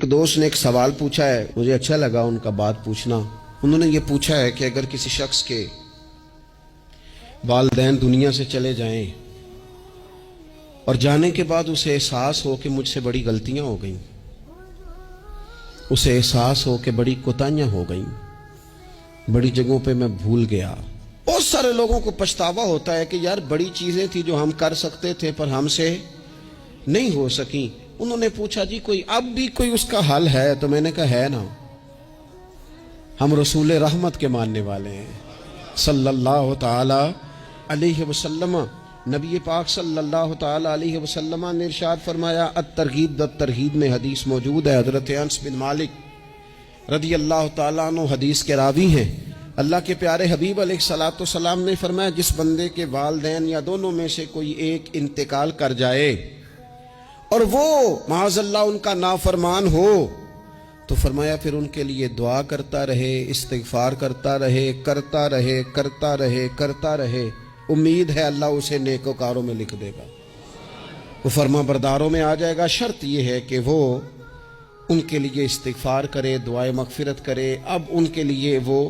ایک دوست نے ایک سوال پوچھا ہے، مجھے اچھا لگا ان کا بات پوچھنا۔ انہوں نے یہ پوچھا ہے کہ اگر کسی شخص کے والدین دنیا سے چلے جائیں اور جانے کے بعد اسے احساس ہو کہ مجھ سے بڑی غلطیاں ہو گئیں، اسے احساس ہو کہ بڑی کوتاہیاں ہو گئیں، بڑی جگہوں پہ میں بھول گیا۔ بہت سارے لوگوں کو پچھتاوا ہوتا ہے کہ یار بڑی چیزیں تھی جو ہم کر سکتے تھے پر ہم سے نہیں ہو سکیں۔ انہوں نے پوچھا جی کوئی اب بھی کوئی اس کا حل ہے؟ تو میں نے کہا ہے نا، ہم رسول رحمت کے ماننے والے ہیں صلی اللہ تعالی علیہ وسلم۔ نبی پاک صلی اللہ تعالی علیہ وسلم نے ارشاد فرمایا، الترغیب والترہیب میں حدیث موجود ہے، حضرت انس بن مالک رضی اللہ تعالیٰ عنہ حدیث کے راوی ہیں۔ اللہ کے پیارے حبیب علیہ الصلوۃ والسلام نے فرمایا، جس بندے کے والدین یا دونوں میں سے کوئی ایک انتقال کر جائے اور وہ معاذ اللہ ان کا نافرمان ہو، تو فرمایا پھر ان کے لیے دعا کرتا رہے، استغفار کرتا رہے، کرتا رہے، کرتا رہے، کرتا رہے، امید ہے اللہ اسے نیکوکاروں میں لکھ دے گا، وہ فرما برداروں میں آ جائے گا۔ شرط یہ ہے کہ وہ ان کے لیے استغفار کرے، دعائے مغفرت کرے، اب ان کے لیے وہ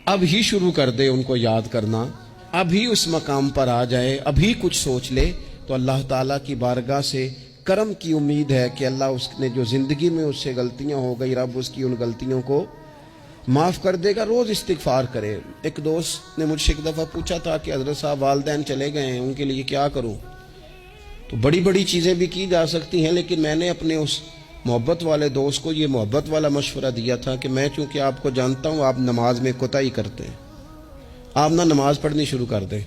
اب ہی شروع کر دے ان کو یاد کرنا، اب ہی اس مقام پر آ جائے، اب ہی کچھ سوچ لے، تو اللہ تعالیٰ کی بارگاہ سے کرم کی امید ہے کہ اللہ اس نے جو زندگی میں اس سے غلطیاں ہو گئی، رب اس کی ان غلطیوں کو معاف کر دے گا۔ روز استغفار کرے۔ ایک دوست نے مجھ سے ایک دفعہ پوچھا تھا کہ حضرت صاحب والدین چلے گئے ہیں، ان کے لیے کیا کروں؟ تو بڑی بڑی چیزیں بھی کی جا سکتی ہیں، لیکن میں نے اپنے اس محبت والے دوست کو یہ محبت والا مشورہ دیا تھا کہ میں چونکہ آپ کو جانتا ہوں آپ نماز میں کوتاہی کرتے ہیں، آپ نہ نماز پڑھنی شروع کر دیں۔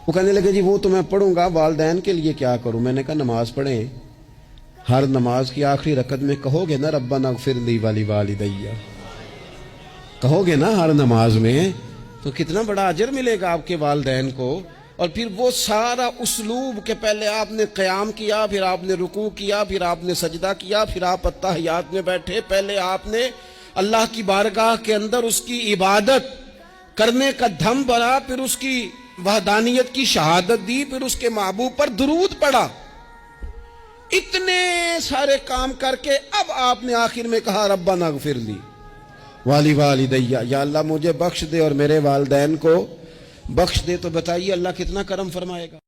وہ کہنے لگے جی وہ تو میں پڑھوں گا، والدین کے لیے کیا کروں؟ میں نے کہا نماز پڑھیں، ہر نماز کی آخری رکعت میں کہو گے نا ربنا اغفر لی ولیوالدیّ، کہو گے نا ہر نماز میں، تو کتنا بڑا اجر ملے گا آپ کے والدین کو۔ اور پھر وہ سارا اسلوب کہ پہلے آپ نے قیام کیا، پھر آپ نے رکوع کیا، پھر آپ نے سجدہ کیا، پھر آپ اتحیات میں بیٹھے، پہلے آپ نے اللہ کی بارگاہ کے اندر اس کی عبادت کرنے کا دھم بھرا، پھر اس کی وحدانیت کی شہادت دی، پھر اس کے محبوب پر درود پڑھا، اتنے سارے کام کر کے اب آپ نے آخر میں کہا ربنا اغفر لی ولیوالدیّ، یا اللہ مجھے بخش دے اور میرے والدین کو بخش دے۔ تو بتائیے اللہ کتنا کرم فرمائے گا۔